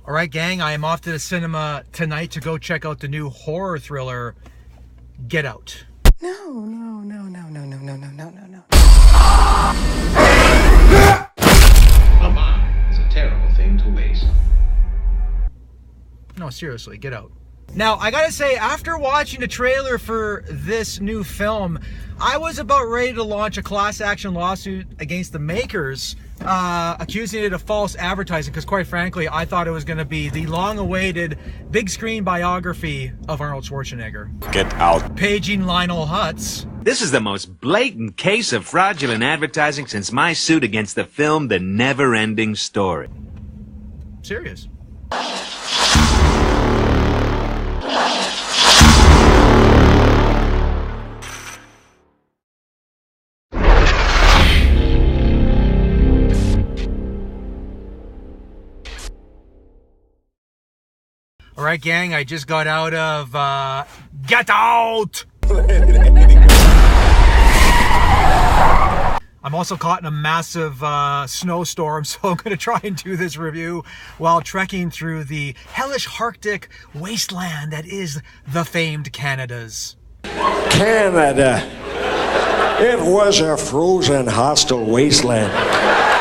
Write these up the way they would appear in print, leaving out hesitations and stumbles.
All right, gang, I am off to the cinema tonight to go check out the new horror thriller, Get Out. No. A mind is a terrible thing to waste. No, seriously, Get Out. Now, I gotta say, after watching the trailer for this new film, I was about ready to launch a class action lawsuit against the makers, accusing it of false advertising, because quite frankly, I thought it was going to be the long-awaited big screen biography of Arnold Schwarzenegger. Get Out. Paging Lionel Hutz. This is the most blatant case of fraudulent advertising since my suit against the film The Never-Ending Story. Serious. All right, gang, I just got out of Get Out! I'm also caught in a massive snowstorm, so I'm going to try and do this review while trekking through the hellish Arctic wasteland that is the famed Canada's. Canada. It was a frozen, hostile wasteland.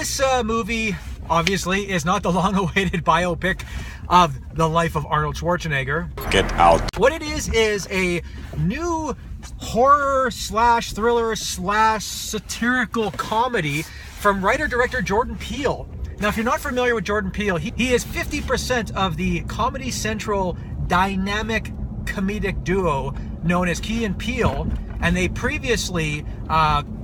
This movie, obviously, is not the long-awaited biopic of the life of Arnold Schwarzenegger. Get Out. What it is a new horror slash thriller slash satirical comedy from writer-director Jordan Peele. Now, if you're not familiar with Jordan Peele, he is 50% of the Comedy Central dynamic comedic duo known as Key and Peele, and they previously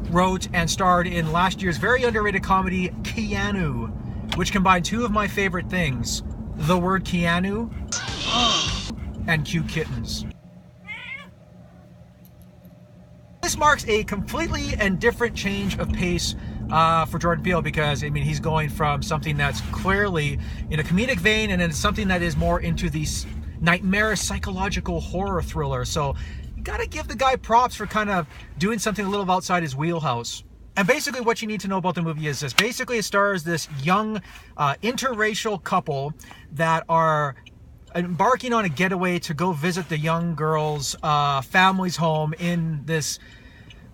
wrote and starred in last year's very underrated comedy Keanu, which combined two of my favorite things: the word Keanu and cute kittens. This marks a completely and different change of pace for Jordan Peele, because I mean, he's going from something that's clearly in a comedic vein and then something that is more into the nightmarish psychological horror thriller. So you gotta give the guy props for kind of doing something a little outside his wheelhouse. And basically what you need to know about the movie is this. Basically it stars this young interracial couple that are embarking on a getaway to go visit the young girl's family's home in this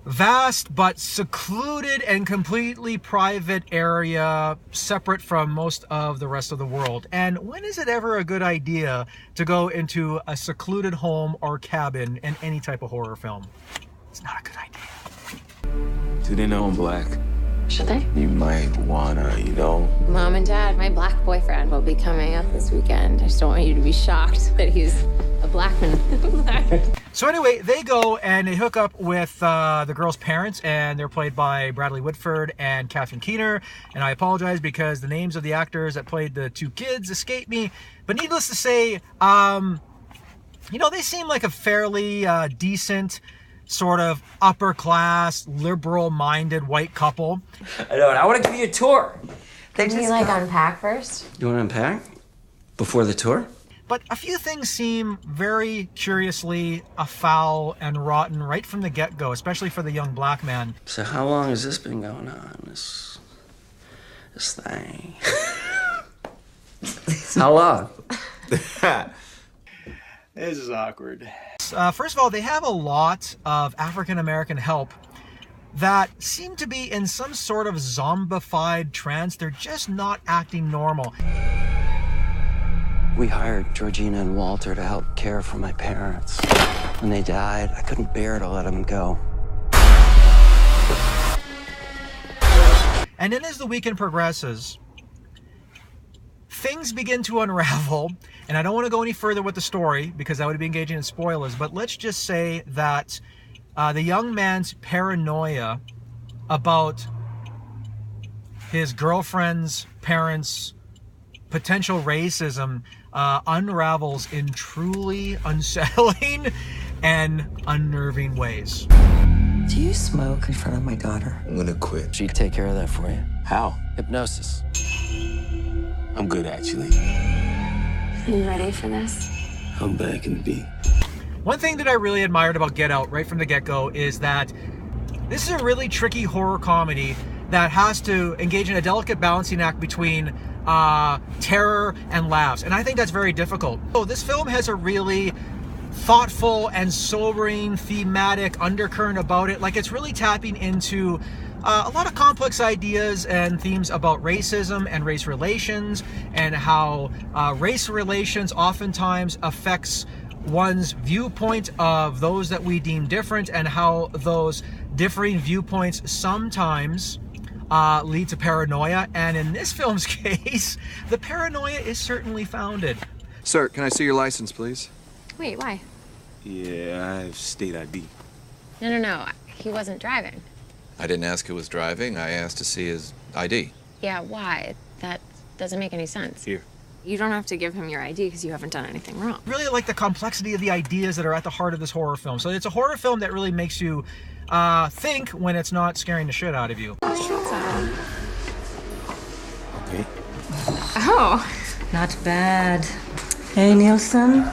vast but secluded and completely private area, separate from most of the rest of the world. And when is it ever a good idea to go into a secluded home or cabin in any type of horror film? It's not a good idea. Do they know I'm black? Should they? You might wanna, Mom and Dad, my black boyfriend will be coming up this weekend. I just don't want you to be shocked that he's a black man. So anyway, they go and they hook up with the girl's parents, and they're played by Bradley Whitford and Catherine Keener. And I apologize because the names of the actors that played the two kids escape me. But needless to say, they seem like a fairly decent, sort of upper class, liberal minded white couple. I know, and I want to give you a tour. Can you unpack first? You want to unpack? Before the tour? But a few things seem very curiously afoul and rotten right from the get-go, especially for the young black man. So how long has this been going on, this thing? How long? This is awkward. First of all, they have a lot of African-American help that seem to be in some sort of zombified trance. They're just not acting normal. We hired Georgina and Walter to help care for my parents. When they died, I couldn't bear to let them go. And then as the weekend progresses, things begin to unravel, and I don't want to go any further with the story because that would be engaging in spoilers, but let's just say that the young man's paranoia about his girlfriend's parents' potential racism unravels in truly unsettling and unnerving ways. Do you smoke in front of my daughter? I'm gonna quit. She'd take care of that for you. How? Hypnosis. I'm good, actually. You ready for this? I'm back in the beat. One thing that I really admired about Get Out right from the get-go is that this is a really tricky horror comedy that has to engage in a delicate balancing act between terror and laughs. And I think that's very difficult. So this film has a really thoughtful and sobering thematic undercurrent about it. Like, it's really tapping into a lot of complex ideas and themes about racism and race relations, and how race relations oftentimes affects one's viewpoint of those that we deem different, and how those differing viewpoints sometimes lead to paranoia. And in this film's case, the paranoia is certainly founded. Sir, can I see your license, please? Wait, why? Yeah, I have state ID. No. He wasn't driving. I didn't ask who was driving. I asked to see his ID. Yeah, why? That doesn't make any sense. Here. You don't have to give him your ID because you haven't done anything wrong. Really like the complexity of the ideas that are at the heart of this horror film. So it's a horror film that really makes you think when it's not scaring the shit out of you. Okay. Oh. Not bad. Hey, Nielsen.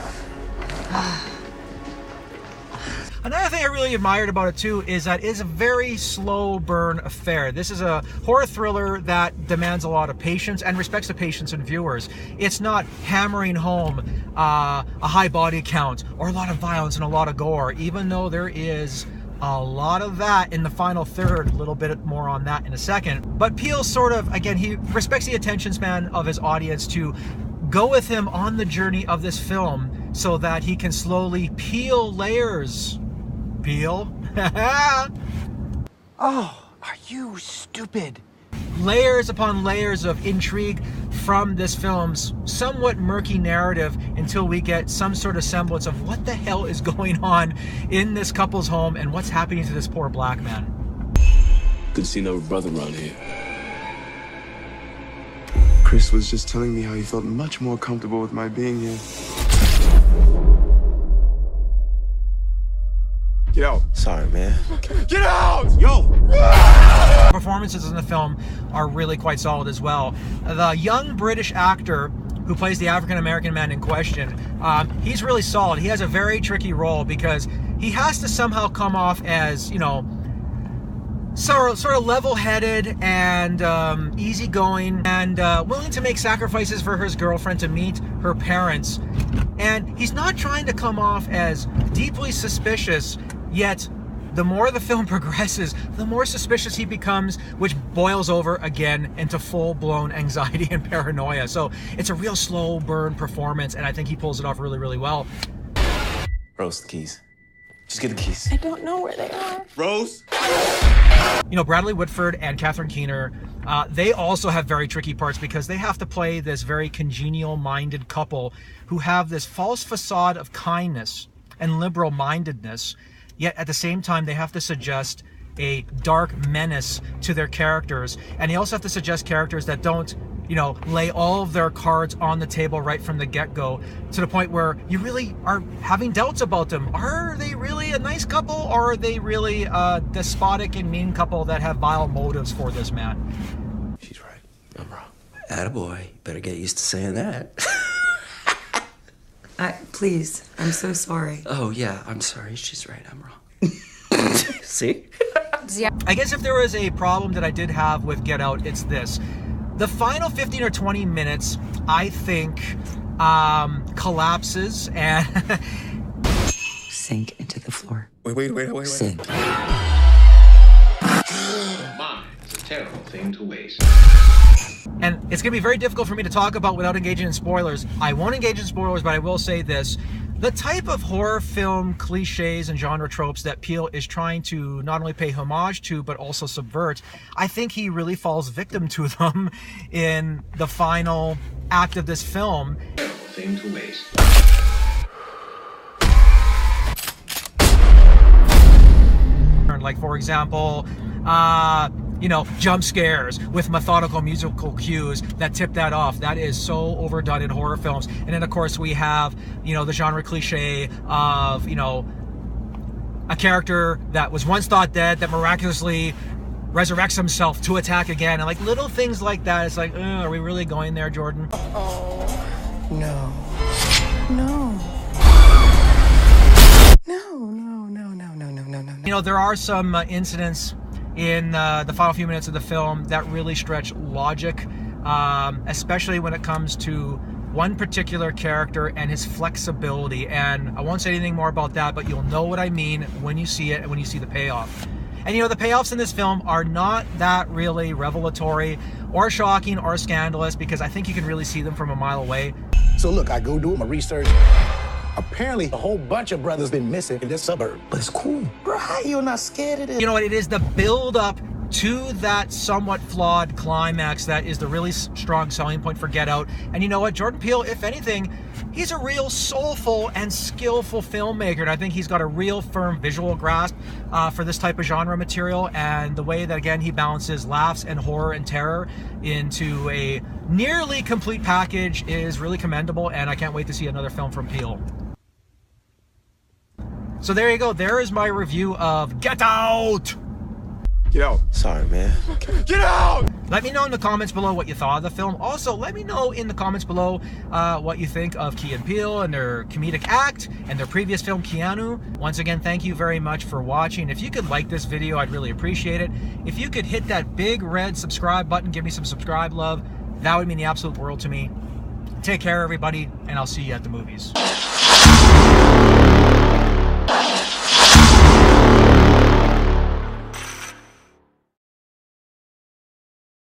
Another thing I really admired about it too is that it's a very slow burn affair. This is a horror thriller that demands a lot of patience and respects the patience in viewers. It's not hammering home a high body count or a lot of violence and a lot of gore, even though there is a lot of that in the final third. A little bit more on that in a second. But Peele sort of, again, he respects the attention span of his audience to go with him on the journey of this film so that he can slowly peel layers. Peele? Oh, are you stupid? Layers upon layers of intrigue from this film's somewhat murky narrative until we get some sort of semblance of what the hell is going on in this couple's home and what's happening to this poor black man. Good to see another brother around here. Chris was just telling me how he felt much more comfortable with my being here. Get out. Sorry, man. Get out! Yo! Performances in the film are really quite solid as well. The young British actor who plays the African-American man in question, he's really solid. He has a very tricky role because he has to somehow come off as, you know, sort of level-headed and easygoing and willing to make sacrifices for his girlfriend to meet her parents. And he's not trying to come off as deeply suspicious, yet the more the film progresses, the more suspicious he becomes, which boils over again into full-blown anxiety and paranoia. So it's a real slow burn performance, and I think he pulls it off really, really well. Rose, the keys. Just get the keys. I don't know where they are. Rose? You know, Bradley Whitford and Catherine Keener, they also have very tricky parts because they have to play this very congenial-minded couple who have this false facade of kindness and liberal-mindedness, yet at the same time they have to suggest a dark menace to their characters, and they also have to suggest characters that don't, you know, lay all of their cards on the table right from the get-go, to the point where you really are having doubts about them. Are they really a nice couple, or are they really a despotic and mean couple that have vile motives for this man? She's right. I'm wrong. Attaboy. Better get used to saying that. Please, I'm so sorry. Oh, yeah, I'm sorry. She's right. I'm wrong. See? I guess if there was a problem that I did have with Get Out, it's this. The final 15 or 20 minutes, I think, collapses and... Sink into the floor. Wait. Sink. Mine is a terrible thing to waste. And it's going to be very difficult for me to talk about without engaging in spoilers. I won't engage in spoilers, but I will say this. The type of horror film cliches and genre tropes that Peele is trying to not only pay homage to, but also subvert, I think he really falls victim to them in the final act of this film. Terrible thing to waste. Like, for example, you know, jump scares with methodical musical cues that tip that off. That is so overdone in horror films. And then, of course, we have, you know, the genre cliche of, you know, a character that was once thought dead that miraculously resurrects himself to attack again. And, like, little things like that. It's like, are we really going there, Jordan? Oh, no. You know, there are some incidents in the final few minutes of the film that really stretch logic especially when it comes to one particular character and his flexibility. And I won't say anything more about that, but you'll know what I mean when you see it and when you see the payoff. And you know, the payoffs in this film are not that really revelatory or shocking or scandalous, because I think you can really see them from a mile away. So look, I go do my research. Apparently, a whole bunch of brothers been missing in this suburb. But it's cool. Bro, how you not scared of this? You know what? It is the build-up to that somewhat flawed climax that is the really strong selling point for Get Out. And you know what? Jordan Peele, if anything, he's a real soulful and skillful filmmaker. And I think he's got a real firm visual grasp for this type of genre material. And the way that, again, he balances laughs and horror and terror into a nearly complete package is really commendable. And I can't wait to see another film from Peele. So there you go. There is my review of Get Out. Get out. Sorry, man. Get out! Let me know in the comments below what you thought of the film. Also, let me know in the comments below what you think of Key and Peele and their comedic act and their previous film, Keanu. Once again, thank you very much for watching. If you could like this video, I'd really appreciate it. If you could hit that big red subscribe button, give me some subscribe love, that would mean the absolute world to me. Take care, everybody, and I'll see you at the movies.